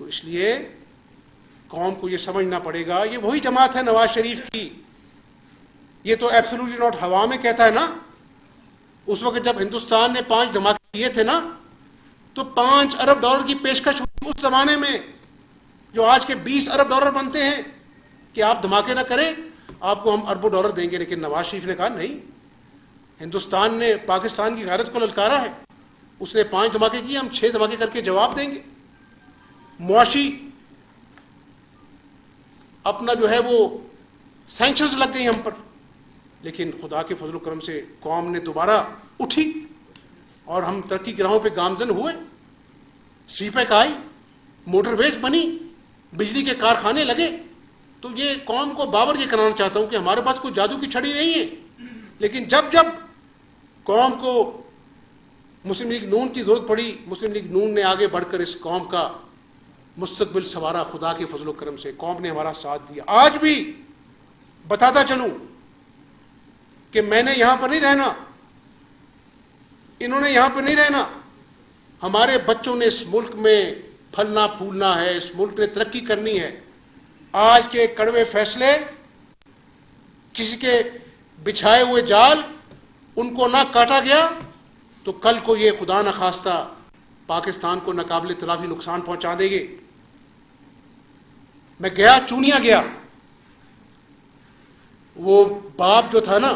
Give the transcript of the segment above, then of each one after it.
تو اس لیے قوم کو یہ سمجھنا پڑے گا، یہ وہی جماعت ہے نواز شریف کی. یہ تو ایبسولوٹلی ناٹ ہوا میں کہتا ہے نا. اس وقت جب ہندوستان نے 5 دھماکے کیے تھے نا تو $5 ارب کی پیشکش ہوئی اس زمانے میں، جو آج کے $20 ارب بنتے ہیں، کہ آپ دھماکے نہ کریں آپ کو ہم اربوں ڈالر دیں گے. لیکن نواز شریف نے کہا نہیں، ہندوستان نے پاکستان کی غیرت کو للکارا ہے، اس نے 5 دھماکے کیے، ہم 6 دھماکے کر کے جواب دیں گے. معاشی اپنا جو ہے وہ سینکشنز لگ گئی ہم پر، لیکن خدا کے فضل و کرم سے قوم نے دوبارہ اٹھی اور ہم ترقی کی راہوں پہ گامزن ہوئے. سی پیک آئی، موٹر ویز بنی، بجلی کے کارخانے لگے. تو یہ قوم کو باور یہ کرانا چاہتا ہوں کہ ہمارے پاس کوئی جادو کی چھڑی نہیں ہے، لیکن جب جب قوم کو مسلم لیگ نون کی ضرورت پڑی، مسلم لیگ نون نے آگے بڑھ کر اس قوم کا مستقبل سنوارا. خدا کے فضل و کرم سے قوم نے ہمارا ساتھ دیا. آج بھی بتاتا چلوں کہ میں نے یہاں پر نہیں رہنا، انہوں نے یہاں پر نہیں رہنا. ہمارے بچوں نے اس ملک میں پھلنا پھولنا ہے، اس ملک نے ترقی کرنی ہے. آج کے کڑوے فیصلے، کسی کے بچھائے ہوئے جال، ان کو نہ کاٹا گیا تو کل کو یہ خدا نہ خواستہ پاکستان کو ناقابل تلافی نقصان پہنچا دے گے. میں گیا، چونیا گیا. وہ باپ جو تھا نا،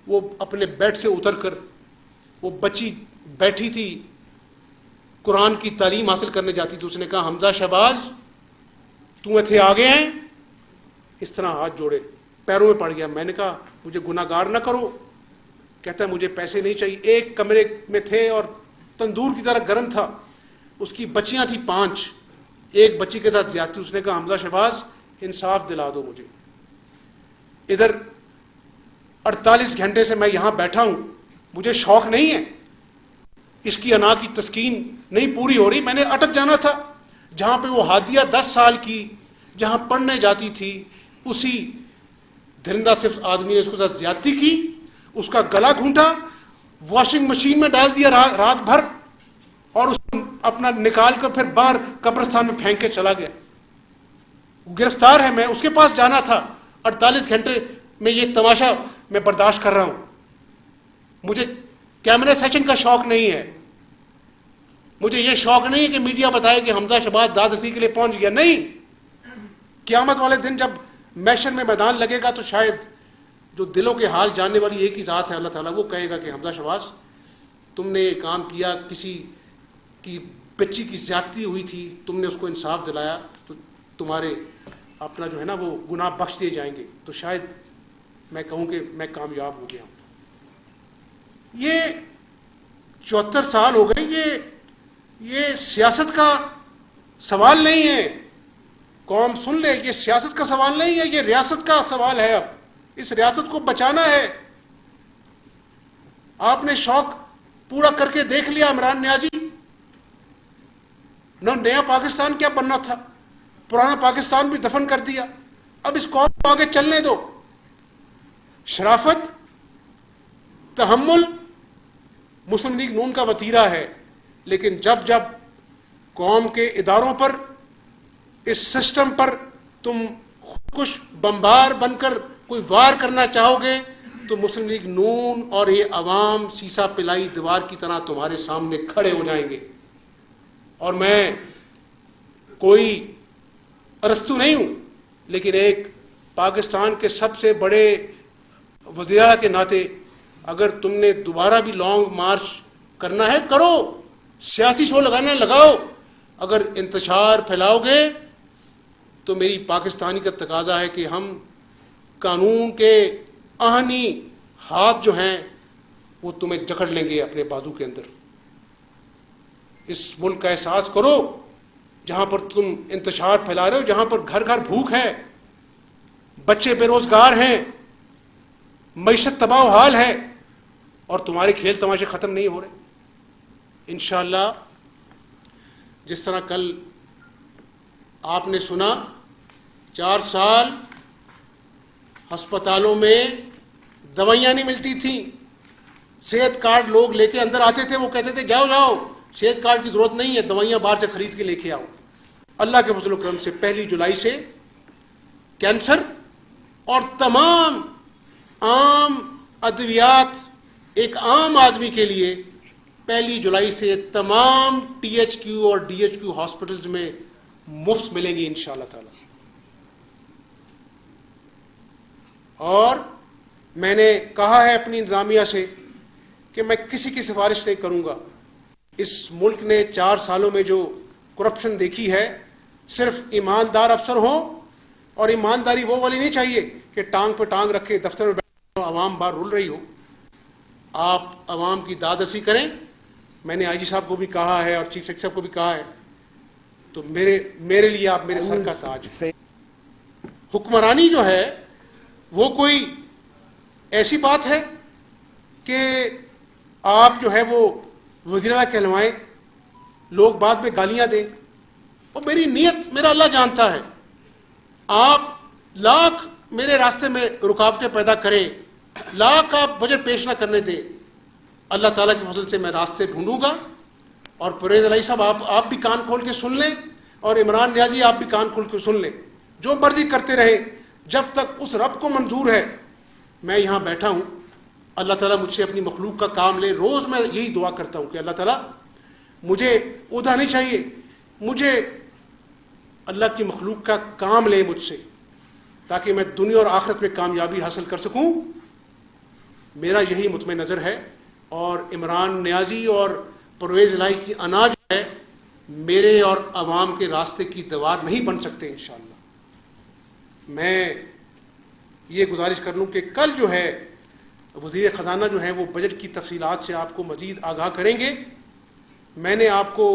وہ اپنے بیڈ سے اتر کر، وہ بچی بیٹھی تھی قرآن کی تعلیم حاصل کرنے جاتی تھی، اس نے کہا حمزہ شہباز تم اتنے آ گئے ہیں، اس طرح ہاتھ جوڑے، پیروں میں پڑ گیا. میں نے کہا مجھے گناہ گار نہ کرو. کہتا ہے مجھے پیسے نہیں چاہیے. ایک کمرے میں تھے اور تندور کی طرح گرم تھا. اس کی بچیاں تھیں 5، ایک بچی کے ساتھ زیادتی. اس نے کہا حمزہ شہباز انصاف دلا دو مجھے. ادھر 48 گھنٹے سے میں یہاں بیٹھا ہوں، مجھے شوق نہیں ہے، اس کی انا کی تسکین نہیں پوری ہو رہی. میں نے اٹک جانا تھا. جہاں پہ وہ ہادیہ 10 سال کی جہاں پڑھنے جاتی تھی، اسی دھرندہ صرف آدمی نے اس کے ساتھ زیادتی کی، اس کا گلا گھونٹا، واشنگ مشین میں ڈال دیا رات بھر، اور اس کو اپنا نکال کر پھر باہر قبرستان میں پھینک کے چلا گیا. گرفتار ہے، میں اس کے پاس جانا تھا. 48 گھنٹے میں یہ تماشا میں برداشت کر رہا ہوں. مجھے کیمرے سیشن کا شوق نہیں ہے، مجھے یہ شوق نہیں ہے کہ میڈیا بتائے کہ حمزہ شہباز داد رسی کے لیے پہنچ گیا. نہیں، قیامت والے دن جب محشر میں میدان لگے گا تو شاید جو دلوں کے حال جاننے والی ایک ہی ذات ہے اللہ تعالیٰ، وہ کہے گا کہ حمزہ شہباز تم نے یہ کام کیا، کسی کی بچی کی زیادتی ہوئی تھی، تم نے اس کو انصاف دلایا، تو تمہارے اپنا جو ہے نا وہ گناہ بخش دیے جائیں گے. تو شاید میں کہوں کہ میں کامیاب ہو گیا ہوں. یہ 74 سال ہو گئے. یہ سیاست کا سوال نہیں ہے، قوم سن لے، یہ سیاست کا سوال نہیں ہے، یہ ریاست کا سوال ہے. اب اس ریاست کو بچانا ہے. آپ نے شوق پورا کر کے دیکھ لیا عمران نیازی. نیا پاکستان کیا بننا تھا، پرانا پاکستان بھی دفن کر دیا. اب اس قوم کو آگے چلنے دو. شرافت، تحمل مسلم لیگ نون کا وتیرہ ہے، لیکن جب جب قوم کے اداروں پر، اس سسٹم پر تم خودکش بمبار بن کر کوئی وار کرنا چاہو گے تو مسلم لیگ نون اور یہ عوام سیسا پلائی دیوار کی طرح تمہارے سامنے کھڑے ہو جائیں گے. اور میں کوئی ارسطو نہیں ہوں، لیکن ایک پاکستان کے سب سے بڑے وزیر اعلیٰ کے ناطے اگر تم نے دوبارہ بھی لانگ مارچ کرنا ہے کرو، سیاسی شو لگانا لگاؤ. اگر انتشار پھیلاؤ گے تو میری پاکستانی کا تقاضا ہے کہ ہم قانون کے آہنی ہاتھ جو ہیں وہ تمہیں جکڑ لیں گے اپنے بازو کے اندر. اس ملک کا احساس کرو جہاں پر تم انتشار پھیلا رہے ہو، جہاں پر گھر گھر بھوک ہے، بچے بے روزگار ہیں، معیشت تباہ و حال ہے، اور تمہارے کھیل تماشے ختم نہیں ہو رہے. انشاءاللہ جس طرح کل آپ نے سنا 4 سال ہسپتالوں میں دوائیاں نہیں ملتی تھیں. صحت کارڈ لوگ لے کے اندر آتے تھے، وہ کہتے تھے جاؤ جاؤ صحت کارڈ کی ضرورت نہیں ہے، دوائیاں باہر سے خرید کے لے کے آؤ. اللہ کے فضل و کرم سے 1 جولائی سے کینسر اور تمام عام ادویات ایک عام آدمی کے لیے 1 جولائی سے تمام THQ اور DHQ ہاسپٹلز میں مفت ملیں گی انشاءاللہ تعالی. اور میں نے کہا ہے اپنی انتظامیہ سے کہ میں کسی کی سفارش نہیں کروں گا. اس ملک نے 4 سالوں میں جو کرپشن دیکھی ہے صرف ایماندار افسر ہوں, اور ایمانداری وہ والی نہیں چاہیے کہ ٹانگ پہ ٹانگ رکھے دفتر میں بیٹھے عوام باہر رول رہی ہو. آپ عوام کی داد رسی کریں. میں نے IG صاحب کو بھی کہا ہے اور چیف سیکرٹری صاحب کو بھی کہا ہے, تو میرے لیے آپ میرے سر کا تاج. حکمرانی جو ہے وہ کوئی ایسی بات ہے کہ آپ جو ہے وہ وزیر اعلیٰ کہلوائیں, لوگ بعد میں گالیاں دیں. اور میری نیت میرا اللہ جانتا ہے. آپ لاکھ میرے راستے میں رکاوٹیں پیدا کریں, لاکھ آپ بجٹ پیش نہ کرنے دیں, اللہ تعالیٰ کے فضل سے میں راستے ڈھونڈوں گا. اور پرویز علیہ صاحب آپ بھی کان کھول کے سن لیں, اور عمران نیازی آپ بھی کان کھول کے سن لیں. جو مرضی کرتے رہیں, جب تک اس رب کو منظور ہے میں یہاں بیٹھا ہوں. اللہ تعالیٰ مجھ سے اپنی مخلوق کا کام لے. روز میں یہی دعا کرتا ہوں کہ اللہ تعالیٰ مجھے عہدہ نہیں چاہیے, مجھے اللہ کی مخلوق کا کام لے مجھ سے, تاکہ میں دنیا اور آخرت میں کامیابی حاصل کر سکوں. میرا یہی مطمئن نظر ہے. اور عمران نیازی اور پرویز الہی کی انا جو ہے میرے اور عوام کے راستے کی دیوار نہیں بن سکتے انشاءاللہ. میں یہ گزارش کر لوں کہ کل جو ہے وزیر خزانہ جو ہے وہ بجٹ کی تفصیلات سے آپ کو مزید آگاہ کریں گے. میں نے آپ کو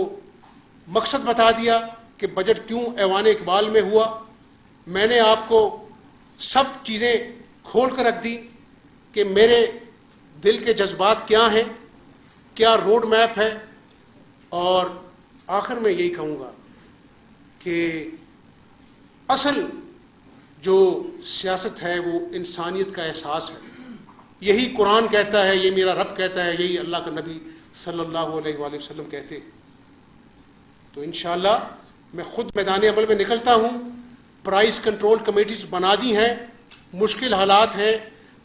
مقصد بتا دیا کہ بجٹ کیوں ایوان اقبال میں ہوا. میں نے آپ کو سب چیزیں کھول کر رکھ دی کہ میرے دل کے جذبات کیا ہیں, کیا روڈ میپ ہے. اور آخر میں یہی کہوں گا کہ اصل جو سیاست ہے وہ انسانیت کا احساس ہے. یہی قرآن کہتا ہے, یہ میرا رب کہتا ہے, یہی اللہ کا نبی صلی اللہ علیہ وآلہ وسلم کہتے. تو انشاءاللہ میں خود میدان عمل میں نکلتا ہوں. پرائز کنٹرول کمیٹیز بنا دی ہیں, مشکل حالات ہیں,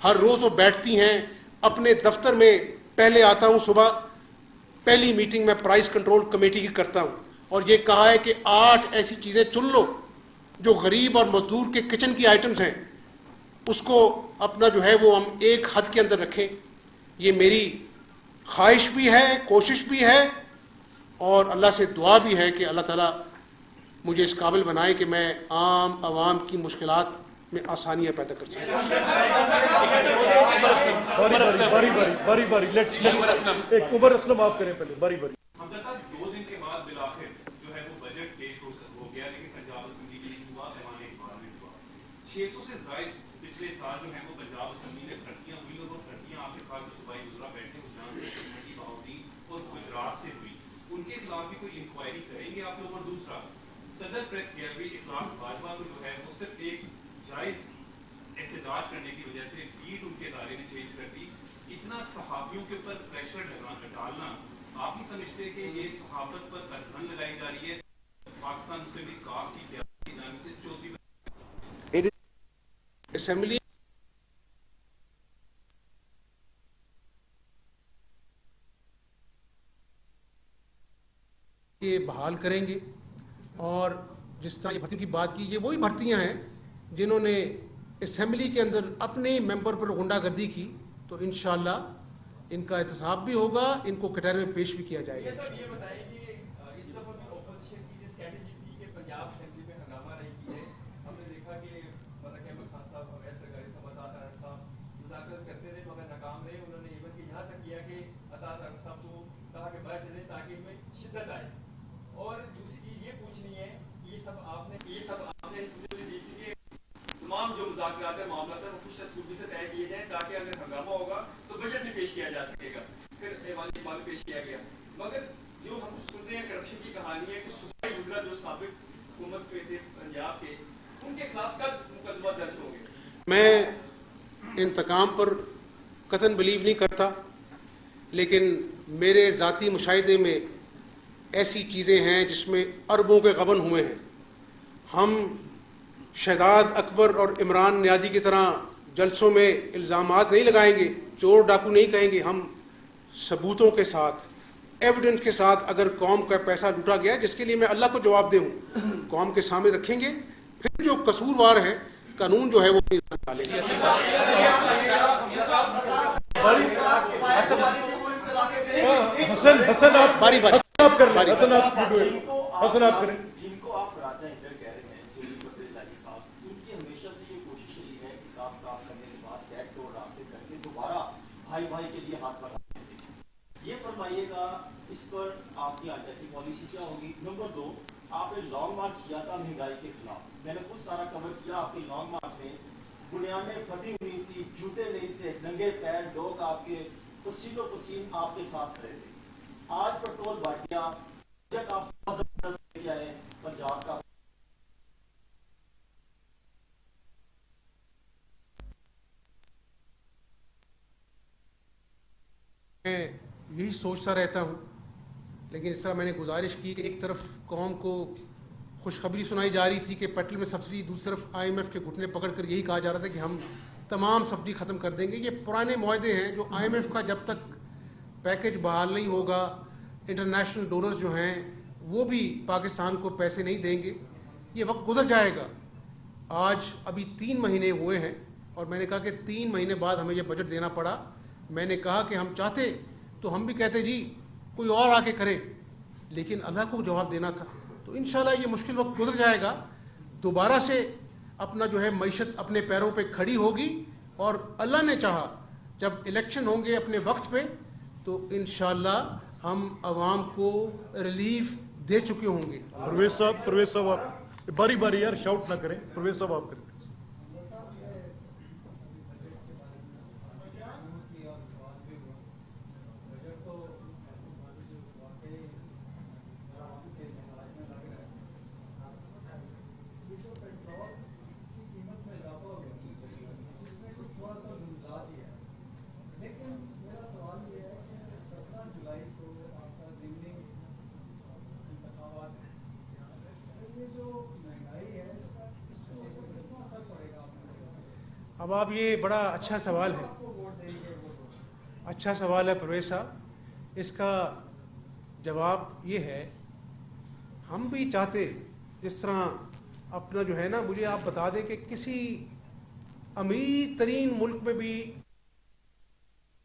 ہر روز وہ بیٹھتی ہیں. اپنے دفتر میں پہلے آتا ہوں, صبح پہلی میٹنگ میں پرائز کنٹرول کمیٹی کی کرتا ہوں, اور یہ کہا ہے کہ 8 ایسی چیزیں چن لو جو غریب اور مزدور کے کچن کی آئٹمز ہیں, اس کو اپنا جو ہے وہ ہم ایک حد کے اندر رکھیں. یہ میری خواہش بھی ہے, کوشش بھی ہے, اور اللہ سے دعا بھی ہے کہ اللہ تعالیٰ مجھے اس قابل بنائے کہ میں عام عوام کی مشکلات میں آسانیاں پیدا کر سکوں. ایک عمر اسلم آپ کریں پہلے باری باری. حمزہ صاحب 2 دن کے بعد بالآخر جو ہے وہ بجٹ پیش ہو گیا, لیکن پنجاب اسمبلی کے لیے ہوا ایوان اقبال میں ہوا. 600 سے زائد پچھلے سال جو ہے وہ پنجاب اسمبلی میں بھرتیاں ہوئی, اور وہ بھرتیاں آپ کے ساتھ جو صوبائی وزراء بیٹھے منڈی بہاؤدین اور گجرات سے ہوئی, ان کے خلاف بھی کوئی انکوائری کریں گے آپ لوگ؟ اور دوسرا, صدر پریس گیلری اخلاق باجوہ کو جو ہے وہ صرف ایک جائز احتجاج کرنے کی وجہ سے بیٹ ان کے ادارے نے چینج کر دی. اتنا صحافیوں کے اوپر پریشر ڈالنا, آپ ہی سمجھتے کہ یہ صحافت پر دھن لگائی جا رہی ہے؟ پاکستان مسلم لیگ کاف کی قیادت کی جانب سے 34 اسمبلی یہ بحال کریں گے. اور جس طرح یہ بھرتیوں کی بات کی, یہ وہی بھرتیاں ہیں جنہوں نے اسمبلی کے اندر اپنے ممبر پر غنڈہ گردی کی. تو انشاءاللہ ان کا احتساب بھی ہوگا, ان کو کٹہرے میں پیش بھی کیا جائے گا. سر یہ بتائیں کہ اس دفعہ بھی اپوزیشن کی اسٹریٹجی تھی کہ پنجاب اسمبلی میں ہنگامہ نہیں کی ہے. ہم نے دیکھا کہ ملک احمد خان صاحب, اویس زرداری صاحب, عطا طارق صاحب مذاکرات کرتے رہے مگر ناکام رہے. انہوں نے ایون کہ یہاں تک کیا کہ عطا طارق صاحب کو کہا کہ باہر چلیں تاکہ ان میں شدت آئے. اور دوسری چیز یہ پوچھنی ہے, یہ سب آپ نے دی تھی کہ تمام جو مذاکرات معاملات ہیں وہ کچھ اسلوبی سے طے کیے جائیں تاکہ اگر ہنگامہ ہوگا تو بجٹ بھی پیش کیا جا سکے گا. پھر ایوان اقبال پیش کیا گیا. مگر جو ہم سنتے ہیں کرپشن کی کہانی ہے کہ صوبائی وزراء جو سابق حکومت پہ تھے پنجاب کے, ان کے خلاف کب مقدمہ درج ہوں گے؟ میں انتقام پر قطعاً بلیو نہیں کرتا, لیکن میرے ذاتی مشاہدے میں ایسی چیزیں ہیں جس میں اربوں کے غبن ہوئے ہیں. ہم شہزاد اکبر اور عمران نیازی کی طرح جلسوں میں الزامات نہیں لگائیں گے, چور ڈاکو نہیں کہیں گے. ہم ثبوتوں کے ساتھ, ایویڈنس کے ساتھ, اگر قوم کا پیسہ لوٹا گیا جس کے لیے میں اللہ کو جواب دہ ہوں, قوم کے سامنے رکھیں گے. پھر جو قصوروار ہے قانون جو ہے وہ ڈالے گا. حسن آپ باری باری آپ کر لیں. حسن آپ کریں. جن کو آپ راجہ انٹر کہہ رہے ہیں, جو بکری صاحب, ان کی ہمیشہ سے یہ کوشش رہی ہے کہ کام کرنے کے بعد بیک ڈور رابطے کر کے دوبارہ بھائی بھائی کے لیے ہاتھ بڑھاتے ہیں. یہ فرمائیے گا اس پر آپ کی آج کی پالیسی کیا ہوگی؟ نمبر 2, آپ نے لانگ مارچ کیا تھا مہنگائی کے خلاف, میں نے خود سارا کور کیا. آپ کے لانگ مارچ میں بنیادیں پھٹی ہوئی تھی, جوتے نہیں تھے, ننگے پیر, لوگ آپ کے پسینوں پسین آپ کے ساتھ کھڑے تھے. آج پیٹرول بڑھ گیا, جب آپ کیا ہے پنجاب کا میں یہی سوچتا رہتا ہوں, لیکن اس طرح میں نے گزارش کی کہ ایک طرف قوم کو خوشخبری سنائی جا رہی تھی کہ پیٹرول میں سبسڈی, دوسری طرف IMF کے گھٹنے پکڑ کر یہی کہا جا رہا تھا کہ ہم تمام سبسڈی ختم کر دیں گے. یہ پرانے معاہدے ہیں جو IMF کا جب تک پیکج بحال نہیں ہوگا, انٹرنیشنل ڈونرز جو ہیں وہ بھی پاکستان کو پیسے نہیں دیں گے, یہ وقت گزر جائے گا. آج ابھی 3 مہینے ہوئے ہیں اور میں نے کہا کہ 3 مہینے بعد ہمیں یہ بجٹ دینا پڑا. میں نے کہا کہ ہم چاہتے تو ہم بھی کہتے جی کوئی اور آ کے کرے, لیکن اللہ کو جواب دینا تھا. تو انشاءاللہ یہ مشکل وقت گزر جائے گا, دوبارہ سے اپنا جو ہے معیشت اپنے پیروں پہ کھڑی ہوگی, اور اللہ نے چاہا جب الیکشن ہوں گے اپنے وقت پہ تو انشاءاللہ ہم عوام کو ریلیف دے چکے ہوں گے. پرویز صاحب آپ باری باری یار شاؤٹ نہ کریں. پرویز صاحب آپ کریں. اب آپ یہ بڑا اچھا سوال ہے, اچھا سوال ہے پرویز صاحب. اس کا جواب یہ ہے, ہم بھی چاہتے جس طرح اپنا جو ہے نا, مجھے آپ بتا دیں کہ کسی امیر ترین ملک میں بھی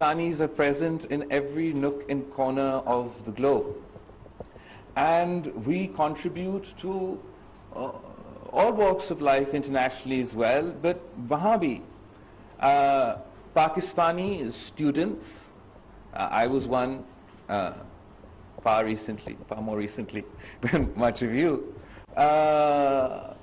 Pakistanis are present in every nook and corner of the globe, and we contribute to all walks of life internationally as well. But wahan bhi Pakistani students, I was one far more recently than much of you, are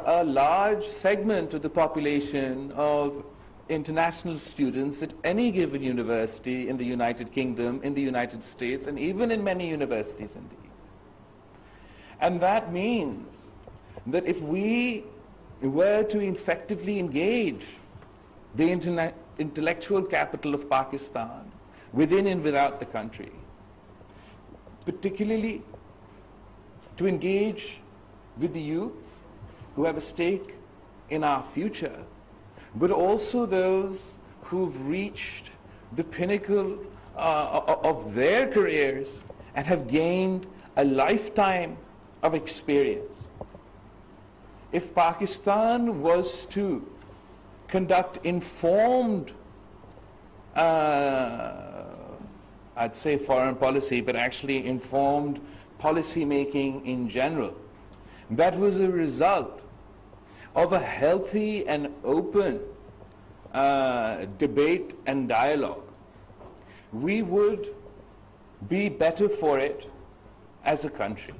a large segment of the population of international students at any given university in the United Kingdom, in the United States, and even in many universities in the East. And that means that if we were to effectively engage the intellectual capital of Pakistan within and without the country, particularly to engage with the youth who have a stake in our future, but also those who've reached the pinnacle of their careers and have gained a lifetime of experience. If Pakistan was to conduct informed, I'd say foreign policy, but actually informed policy making in general, that was a result of a healthy and open debate and dialogue, we would be better for it as a country.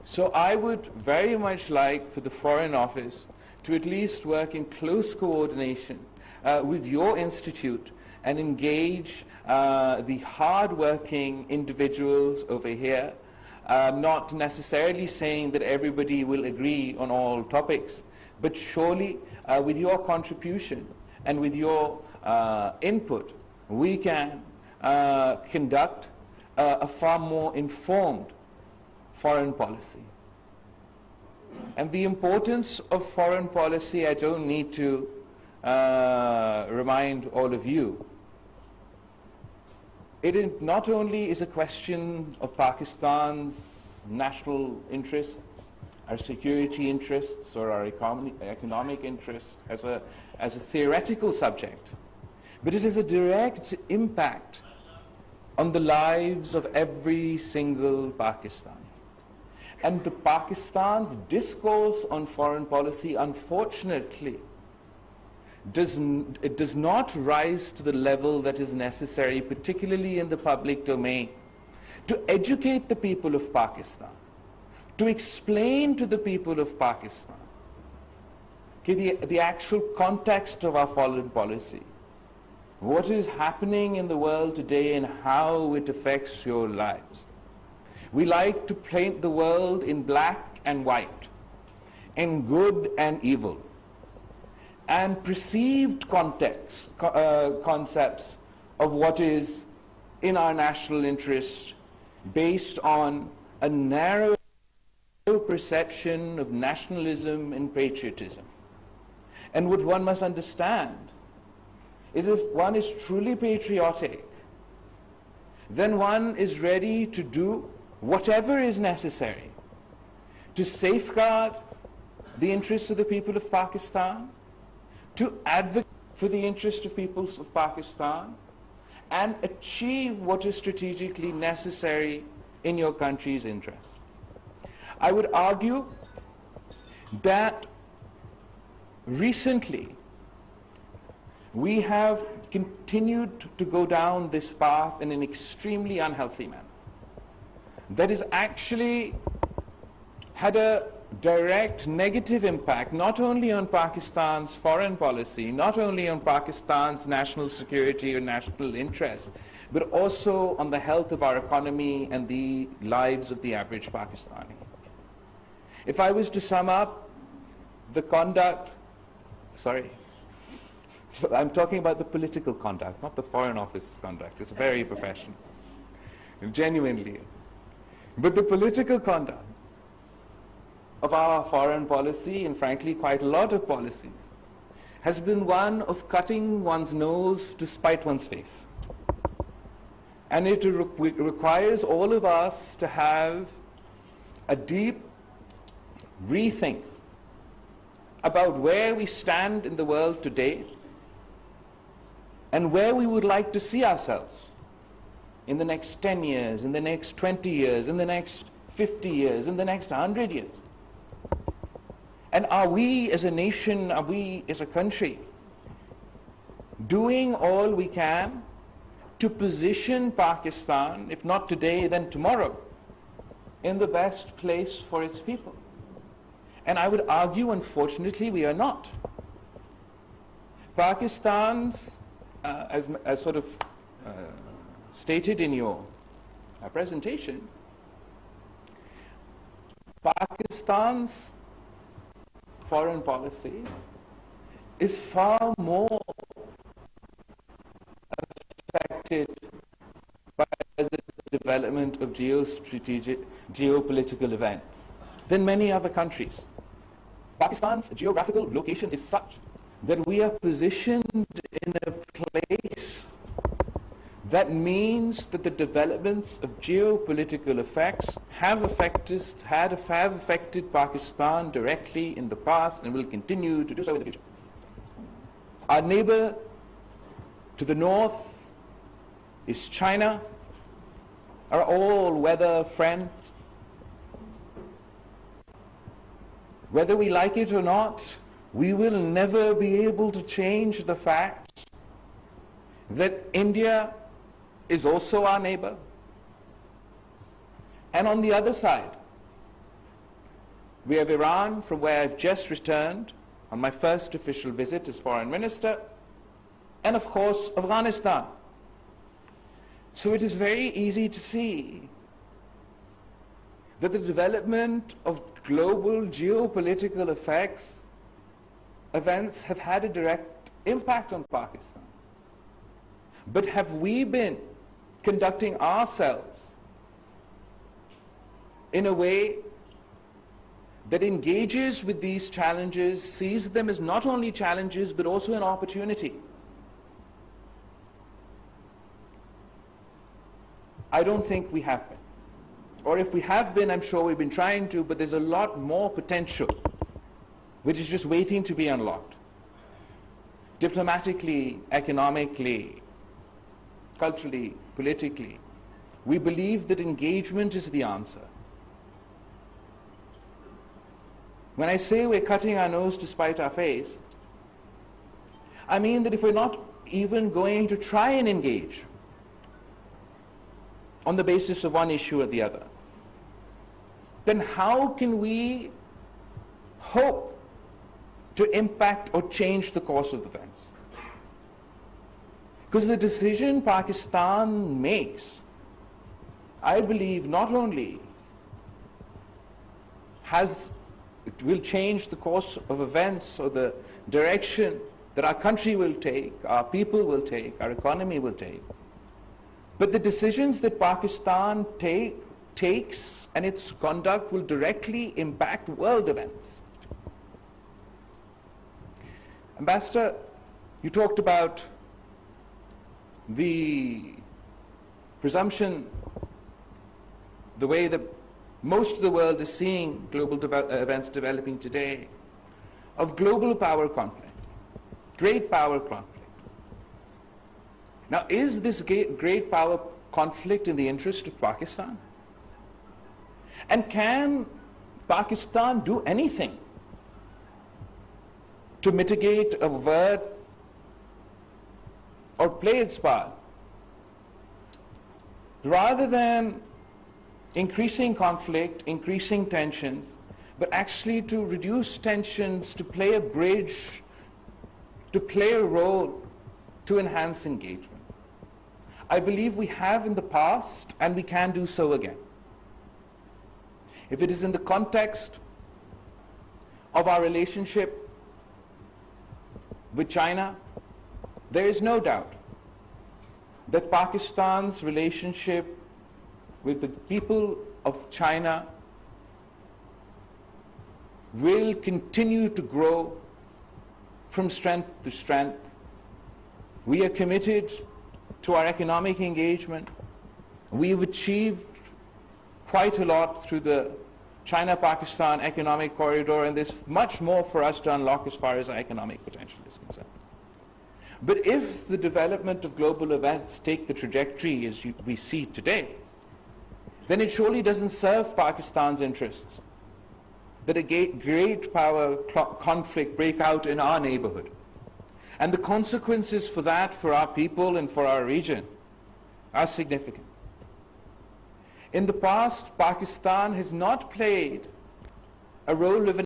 So I would very much like for the Foreign Office to at least work in close coordination with your institute and engage the hard-working individuals over here, not necessarily saying that everybody will agree on all topics, but surely with your contribution and with your input, we can conduct a far more informed foreign policy. And the importance of foreign policy, I don't need to remind all of you. It not only is a question of Pakistan's national interests, our security interests, or our economic interests as a theoretical subject, but it has a direct impact on the lives of every single Pakistani. And the Pakistan's discourse on foreign policy, unfortunately, does not rise to the level that is necessary, particularly in the public domain, to educate the people of Pakistan, to explain to the people of Pakistan the actual context of our foreign policy, what is happening in the world today and how it affects your lives. We like to paint the world in black and white, in good and evil, and perceived concepts of what is in our national interest based on a narrow perception of nationalism and patriotism. And what one must understand is, if one is truly patriotic, then one is ready to do whatever is necessary to safeguard the interests of the people of Pakistan, to advocate for the interests of peoples of Pakistan, and achieve what is strategically necessary in your country's interest. I would argue that recently we have continued to go down this path in an extremely unhealthy manner that has actually had a direct negative impact not only on Pakistan's foreign policy, not only on Pakistan's national security or national interest, but also on the health of our economy and the lives of the average Pakistani. If I was to sum up the conduct, I'm talking about the political conduct, not the Foreign Office conduct. It's very professional. It genuinely is. But the political conduct of our foreign policy, and frankly quite a lot of policies, has been one of cutting one's nose to spite one's face. And it requires all of us to have a deep rethink about where we stand in the world today and where we would like to see ourselves in the next 10 years, in the next 20 years, in the next 50 years, in the next 100 years. And are we as a nation, are we as a country doing all we can to position Pakistan, if not today, then tomorrow, in the best place for its people? And I would argue, unfortunately, we are not. Pakistan's, as sort of stated in your presentation, Pakistan's foreign policy is far more affected by the development of geopolitical events than many other countries. Pakistan's geographical location is such that we are positioned in a place that means that the developments of geopolitical effects have affected Pakistan directly in the past and will continue to do so in the future. Our neighbor to the north is China, our all-weather friend. Whether we like it or not, we will never be able to change the fact that India is also our neighbor. And on the other side, we have Iran, from where I've just returned on my first official visit as foreign minister, and of course Afghanistan. So it is very easy to see that the development of global geopolitical events have had a direct impact on Pakistan. But have we been conducting ourselves in a way that engages with these challenges, sees them as not only challenges but also an opportunity. I don't think we have been. Or if we have been, I'm sure we've been trying to, but there's a lot more potential which is just waiting to be unlocked. Diplomatically, economically, culturally, politically, we believe that engagement is the answer. When I say we're cutting our nose to spite our face, I mean that if we're not even going to try and engage on the basis of one issue or the other, then how can we hope to impact or change the course of events? Because the decision Pakistan makes, I believe, not only it will change the course of events or the direction that our country will take, our people will take, our economy will take, but the decisions that Pakistan takes and its conduct will directly impact world events. Ambassador, you talked about the presumption, the way that most of the world is seeing global events developing today, of global power conflict, great power conflict. Now, is this great power conflict in the interest of Pakistan? And can Pakistan do anything to mitigate, avert, or play its part, rather than increasing conflict, increasing tensions, but actually to reduce tensions, to play a bridge, to play a role, to enhance engagement? I believe we have in the past, and we can do so again. If it is in the context of our relationship with China, there is no doubt that Pakistan's relationship with the people of China will continue to grow from strength to strength. We are committed to our economic engagement. We've achieved quite a lot through the China-Pakistan economic corridor, and there's much more for us to unlock as far as our economic potential is concerned. But if the development of global events take the trajectory as we see today, then it surely doesn't serve Pakistan's interests that a great power conflict break out in our neighborhood. And the consequences for that, for our people and for our region, are significant. In the past, Pakistan has not played a role of an